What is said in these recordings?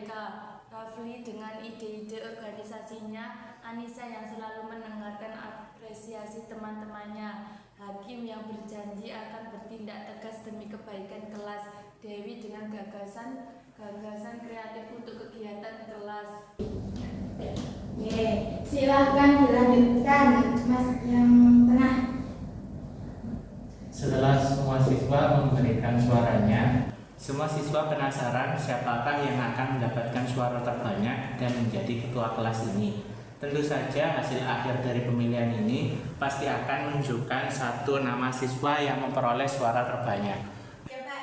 mereka. Rafli dengan ide-ide organisasinya, Anissa yang selalu mendengarkan apresiasi teman-temannya, Hakim yang berjanji akan bertindak tegas demi kebaikan kelas, Dewi dengan gagasan kreatif untuk kegiatan kelas. Silakan dilanjutkan, Mas yang tengah. Setelah semua siswa memberikan suaranya, semua siswa penasaran siapakah yang akan mendapatkan suara terbanyak dan menjadi ketua kelas ini. Tentu saja hasil akhir dari pemilihan ini pasti akan menunjukkan satu nama siswa yang memperoleh suara terbanyak. Ya Pak,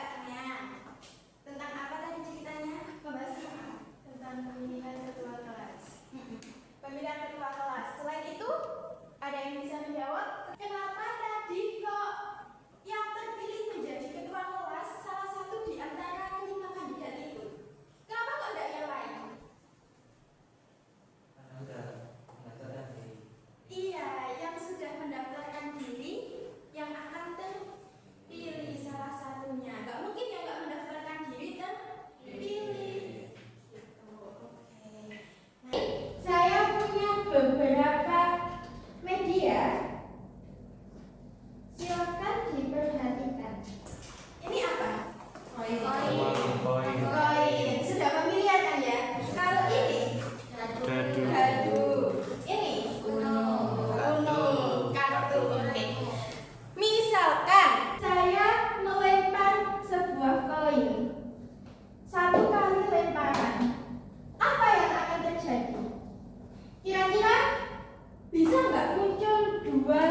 tentang apa tadi ceritanya? Tentang pemilihan ketua kelas. Pemilihan ketua kelas. Selain itu, ada yang bisa menjawab? Kenapa tadi kok yang terpilih menjadi ketua kelas salah satu di antara kelima kandidat itu? Kenapa kok tidak yang lain? Iya, yang sudah mendaftarkan diri yang akan terpilih salah satunya. Gak mungkin yang gak mendaftarkan diri terpilih. Gitu, oke. Nah, saya punya beberapa media. Silakan diperhatikan. Ini apa? Koin. Sudah familiar kan ya? Kalau ini dadu. Ini kartu. Oke. Misalkan saya melempar sebuah koin. Satu kali lemparan. Apa yang akan terjadi? Kira-kira bisa nggak muncul dua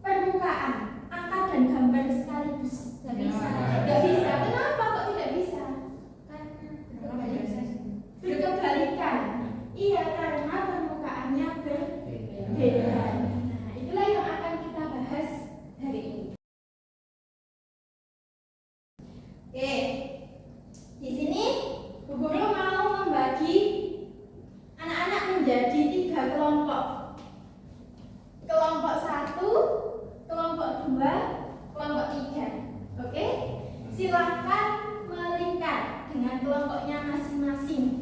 permukaan, angka dan gambar sekaligus? Nggak bisa. Nggak bisa. Kenapa kok tidak bisa? Berkebalikan. Iya, karena permukaannya berbeda. Nah, itulah yang akan kita bahas hari ini. Oke, di sini Bu Guru mau membagi anak-anak menjadi 3 kelompok. Kelompok 1, kelompok 2, kelompok 3. Oke? Silakan melingkar dengan kelompoknya masing-masing.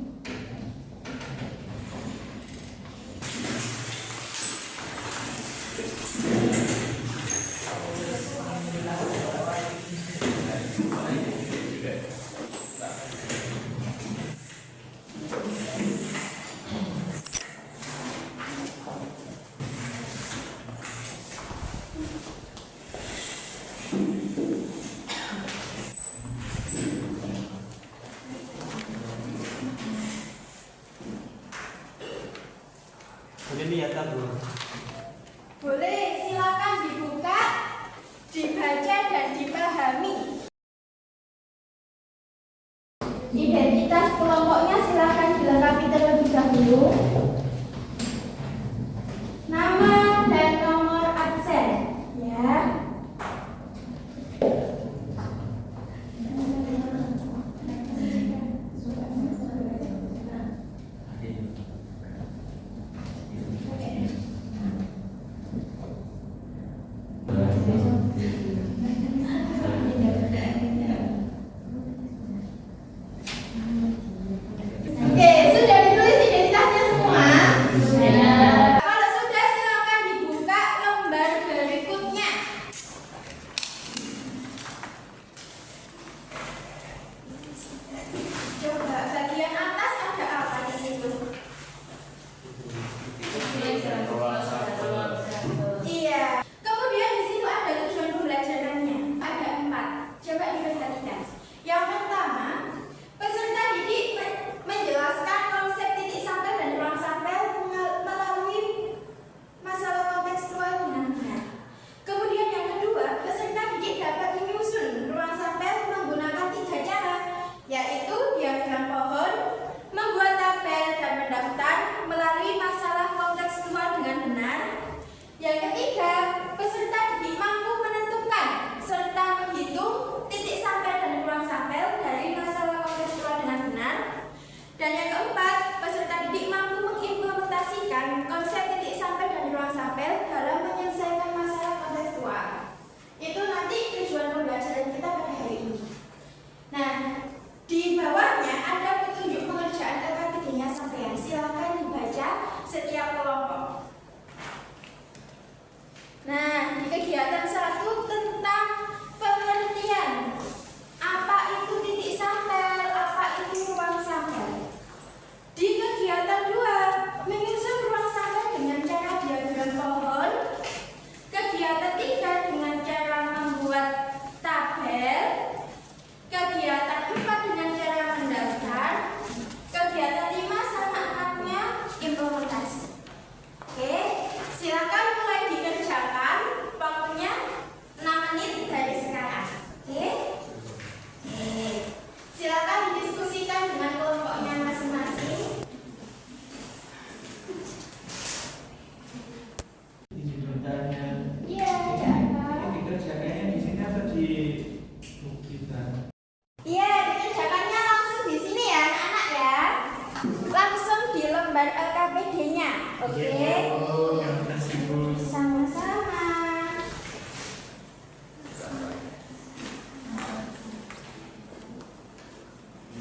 Boleh lihat kan, Bu? Boleh, silakan dibuka, dibaca dan dipahami. Identitas kelompoknya silakan dilengkapi terlebih dahulu. Nama dan nomor absen, ya. Oke, sudah ditulis identitasnya semua? langsung di lembar LKPD-nya. Oke? Terima kasih, Bu. Sama-sama.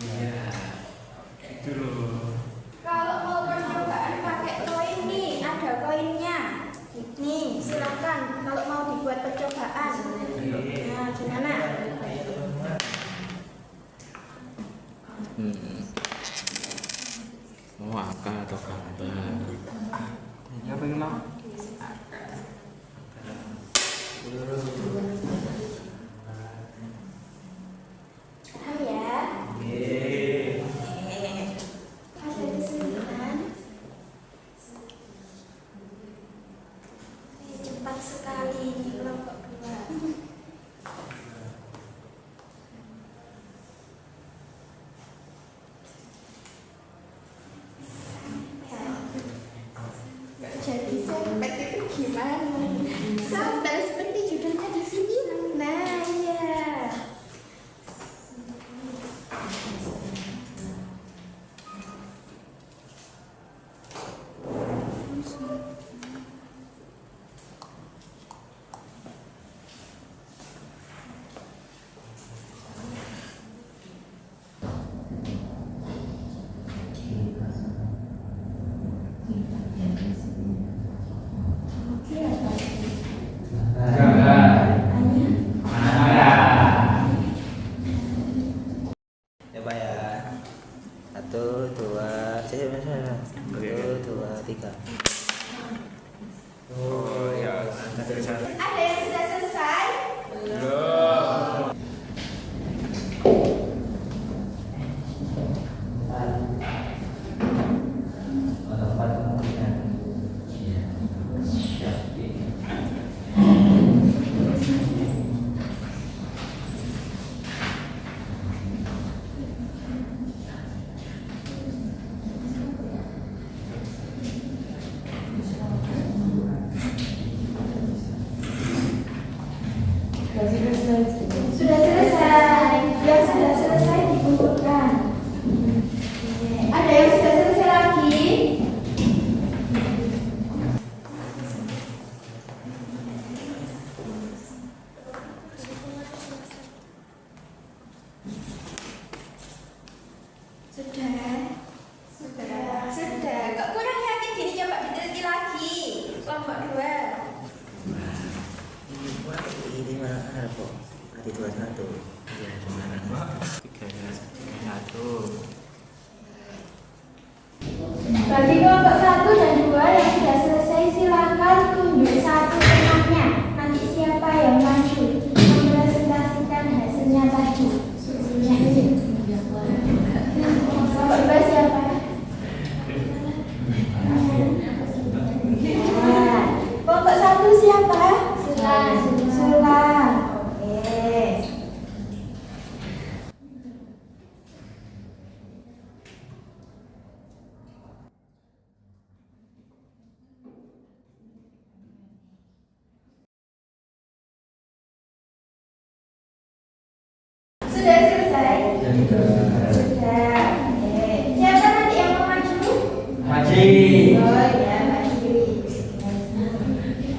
Iya, gitu loh. Kalau mau percobaan pakai koin nih, ada koinnya. Nih, silakan kalau mau dibuat percobaan. Nah, gimana? Oh, angka atau gambar? Ya, apa yang mau? Paham ya? Yeay. Ada kesulitan. Cepat sekali ini kelompok 2. Nggak jadi sempet itu gimana? Santai seperti judulnya di sini. Nah, ya. Coba ya. 1, 2, satu, 2, 3. Oh, ya. Ada yang sudah selesai? Belum. Sudah selesai. Yang sudah selesai dikumpulkan. Ada yang sudah selesai lagi? Sudah. Sudah. Kok kurang yakin gini, coba diteliti lagi. Kelompok 2. Ini mana ada kok? Ada 21. Ya, gimana? 3, 1. Bagi kelompok 1 dan 2 yang sudah selesai, silakan tunjuk satu temannya. Nanti siapa yang maju mempresentasikan hasilnya tadi. Hasilnya ini. Kelompok 2 siapa? Nah, kelompok 1 siapa? Sulan. Sulan. Oke. Sudah selesai? Sudah. Oke. Siapa nanti yang mau maju? Maju. Oh ya, maju.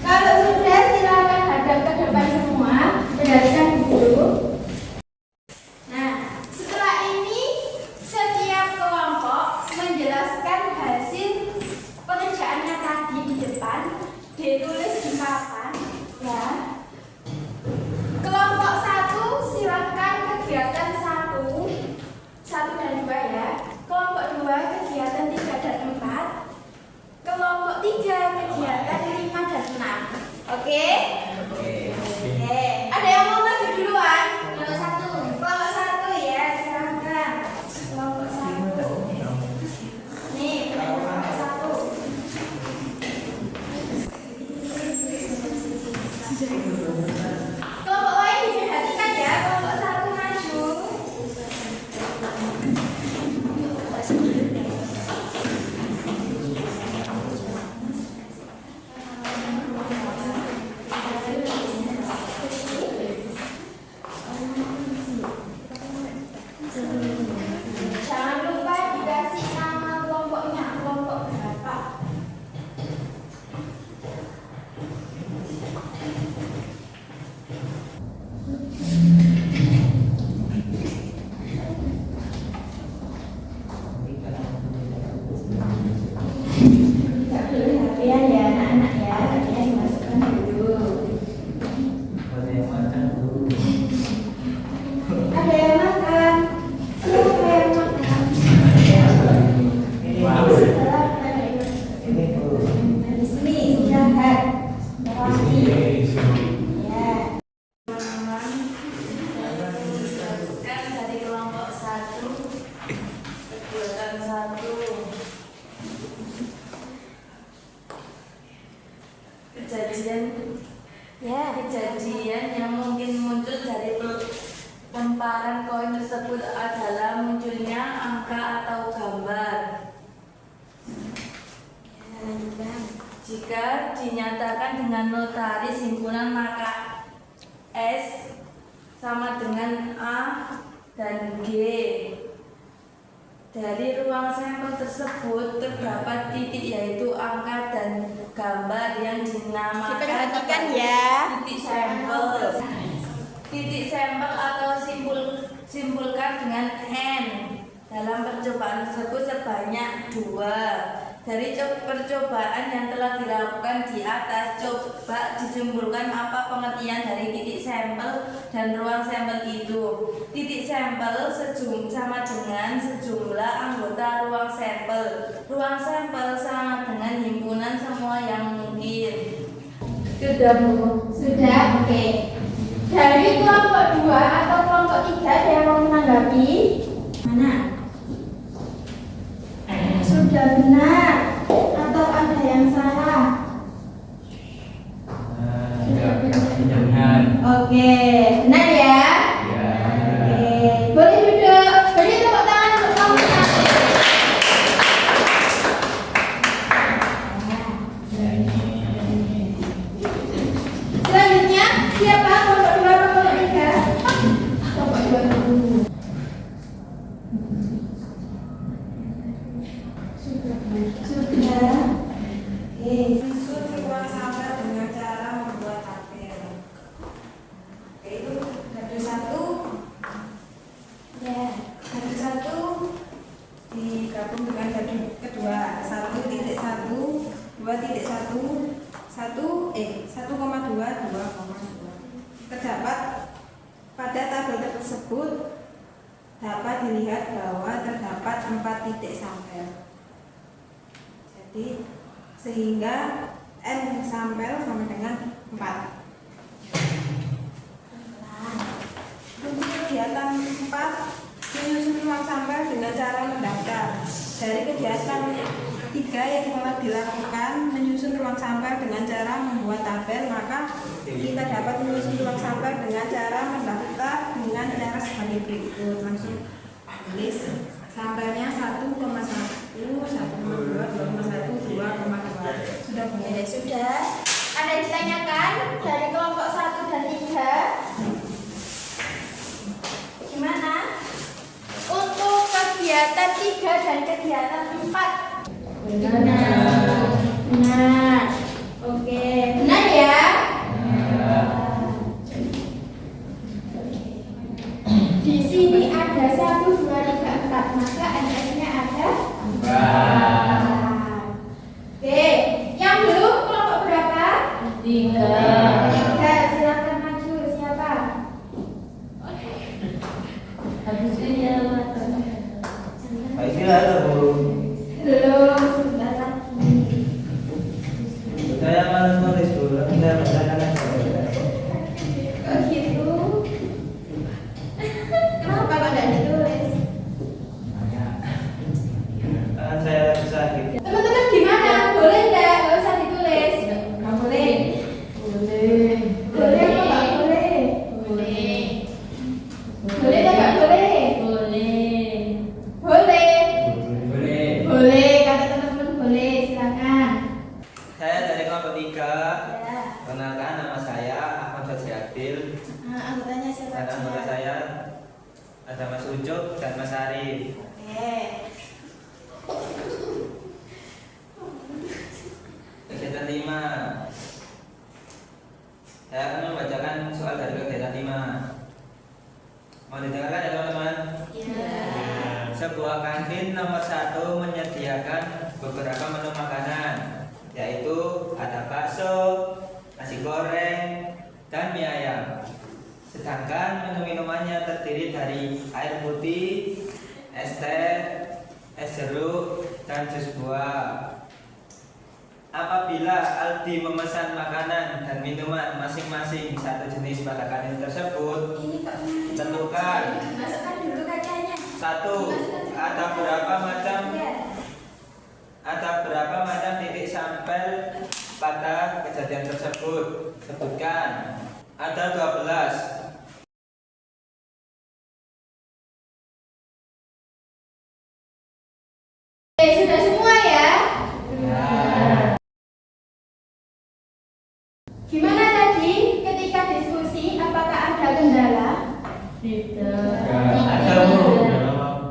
Kalau sudah, silakan hadap ke depan semua. Dengarkan dulu. Nah, setelah ini setiap kelompok menjelaskan hasil pekerjaannya tadi di depan, ditulis di papan, ya. Kelompok 1 silakan kegiatan 1 dan 2 ya. Kelompok 2 kegiatan 3 dan 4. Kelompok 3 kegiatan 5 dan 6. Oke? Oke. Ada yang mau maju duluan? Kelompok 1. Kelompok 1 ya, silakan. Kelompok 1. Nih, kelompok 1. Urutan 1. Kejadian yang mungkin muncul dari lemparan koin tersebut adalah munculnya angka atau gambar. Jika dinyatakan dengan notaris himpunan, maka S sama dengan A dan G. Dari ruang sampel tersebut terdapat titik, yaitu angka dan gambar yang dinamakan Diperhatikan ya. titik sampel. Titik sampel atau simpulkan dengan N. Dalam percobaan tersebut sebanyak 2. Dari percobaan yang telah dilakukan di atas, coba disimpulkan apa pengertian dari titik sampel dan ruang sampel itu. Titik sampel sama dengan sejumlah anggota ruang sampel. Ruang sampel sama dengan himpunan semua yang mungkin. Sudah Bu? Sudah, oke. Dari kelompok 2 atau kelompok 3 ada yang mau menanggapi? Mana? Sudah benar atau ada yang salah? Benar. Oke, benar ya? Ya. Oke, boleh duduk. Beri tepuk tangan untuk kamu nanti. Selanjutnya, siapa kelompok 2 atau kelompok 3? Kelompok 2 dulu. Sudah. Oke. Susun ruang sampel dengan cara membuat tabel. Oke, itu dari 1. Ya. Dari 1 digabung dengan dari kedua. 1.1, 2.1, 1,2, 2,2. Terdapat pada tabel tersebut dapat dilihat bahwa terdapat 4 titik sampel. Jadi sehingga N sampel sama dengan 4. Untuk kegiatan 4, menyusun ruang sampel dengan cara mendaftar. Dari kegiatan 3 yang telah dilakukan, menyusun ruang sampel dengan cara membuat tabel, maka kita dapat menyusun ruang sampel dengan cara mendaftar dengan cara sebagai berikut. Langsung tulis sampelnya 1,1, 1,2, 2,1, 2,2. Sudah Bu? Oke, sudah. Ada yang ditanyakan dari kelompok 1 dan 3? Gimana? Untuk kegiatan 3 dan kegiatan 4. Benar. Oke, benar ya? Di sini ada 1, 2, 3, 4. Maka NS-nya ada 4. Oke, yang belum kelompok berapa? 3. Silakan maju. Siapa? Habis ini ya, Baiklah ada Bu. Belum, sebentar lagi. Saya malas nulis Bu. Kita bacakan aja. Oh gitu. Kenapa kok tidak ditulis? Tangan saya sakit. Teman-teman gimana? Boleh nggak? Nggak usah ditulis. Nggak boleh. boleh. Boleh apa nggak boleh? Boleh. Boleh atau nggak boleh? Boleh. Boleh. Boleh. Boleh. Kata teman-teman boleh. Silakan. Saya dari kelompok 3. Ya. Kenalkan, nama saya Ahmad Fadli Adil. Nah, anggotanya siapa Dan anggota aja? saya ada Mas Ucup dan Mas Arif. Oke. Kegiatan 5. Saya akan membacakan soal dari kegiatan 5. Mau didengarkan ya teman-teman? Ya. Sebuah kantin nomor 1 menyediakan beberapa menu makanan, yaitu ada bakso, nasi goreng, dan mie ayam. Sedangkan menu minumannya terdiri dari air putih, es teh, es jeruk, dan jus buah. Apabila Aldi memesan makanan dan minuman masing-masing satu jenis pada kantin tersebut, Ini kok tentukan masukkan dulu kacanya. 1. Ada berapa Ada Bu.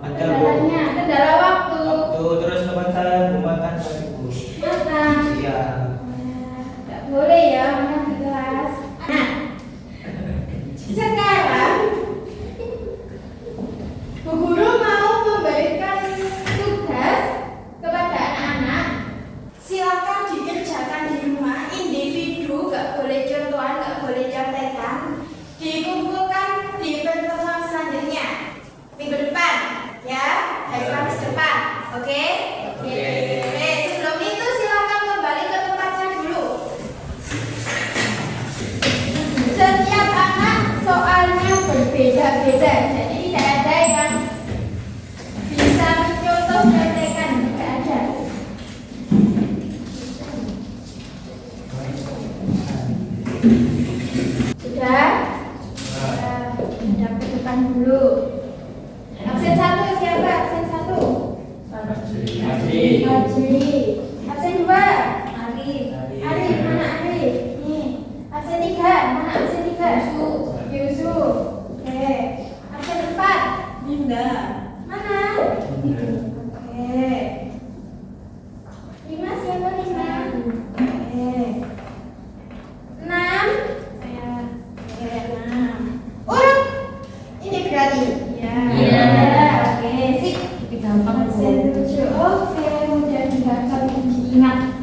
Ada Bu. Kendala waktu. Waktu terus teman saya makan tadi Bu. Makan. Iya. Nggak boleh ya makan di kelas. Nah, sekarang Bu Guru mau memberikan tugas kepada anak-anak. Silakan dikerjakan di rumah, individu, nggak boleh contohan, nggak boleh contekan. Dikumpulkan di pertemuan selanjutnya minggu depan, ya, hari Kamis depan, oke? Oke. Sebelum itu silakan kembali ke tempatnya dulu. Setiap anak soalnya berbeda-beda, jadi tidak ada yang bisa mencontoh contekan, tidak ada. Sudah? Sudah ke depan dulu. Absen 1 siapa? Absen 1? Masih. Ajri. Absen 2? Arif. Arif, mana Arif? Nih. Absen 3? Mana absen 3? Yusuf. Oke. Absen 4? Linda. Mana? Oke. 5 siapa 5? Oke. 6? Saya. Oke, 6. Urut. Ini berarti. Ya. Iya. Oke, sip. Gampang Absen 7. Oke, mudah dihafal dan diingat.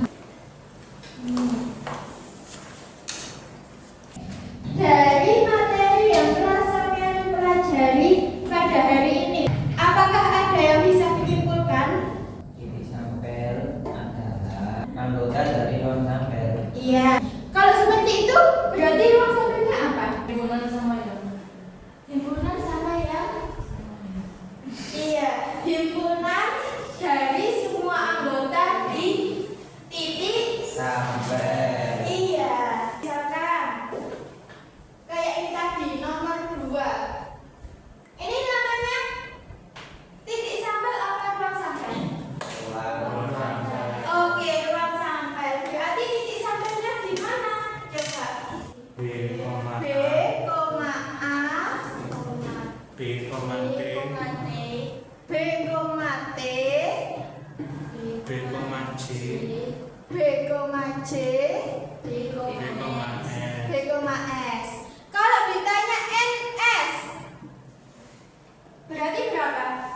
Dari materi yang telah sampean pelajari pada hari ini, apakah ada yang bisa menyimpulkan? Ini sampel adalah anggota dari non sampel. Iya. Kalau seperti itu, berarti ruang sampelnya apa? Himpunan sama yang Himpunan sama yang? Iya, himpunan dari semua anggota di titik. Sampel. Iya. Misalkan kayak ini tadi nomor 2. Ini namanya titik sampel apa ruang sampel? Ruang sampel. Oke, ruang sampel. Berarti titik sampelnya di mana? Coba. B, B, A, B, T, B, T, B, J, B, J, B, S. Kalau ditanya NS, berarti berapa?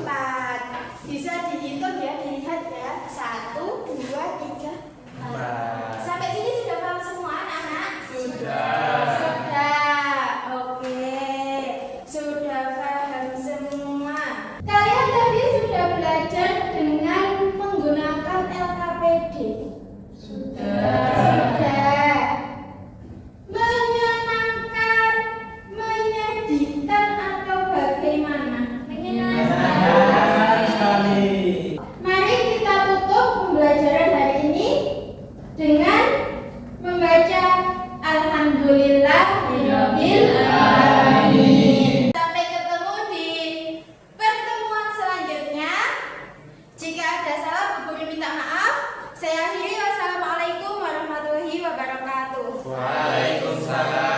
4. Bisa dihitung ya, dilihat ya. 1, 2, 3, 4. Sampai sini sudah paham semua anak-anak? Sudah. Oke. Sudah paham semua. Kalian tadi sudah belajar dengan menggunakan LKPD. Sudah. Menyenangkan, menyedihkan atau bagaimana? Menyenangkan sekali. Mari kita tutup pembelajaran hari ini dengan membaca Alhamdulillahirabbil alamin. Sampai ketemu di pertemuan selanjutnya. Jika ada salah, Bu Guru minta maaf. Saya akhiri. Wassalamualaikum warahmatullahi wabarakatuh. Waalaikumsalam.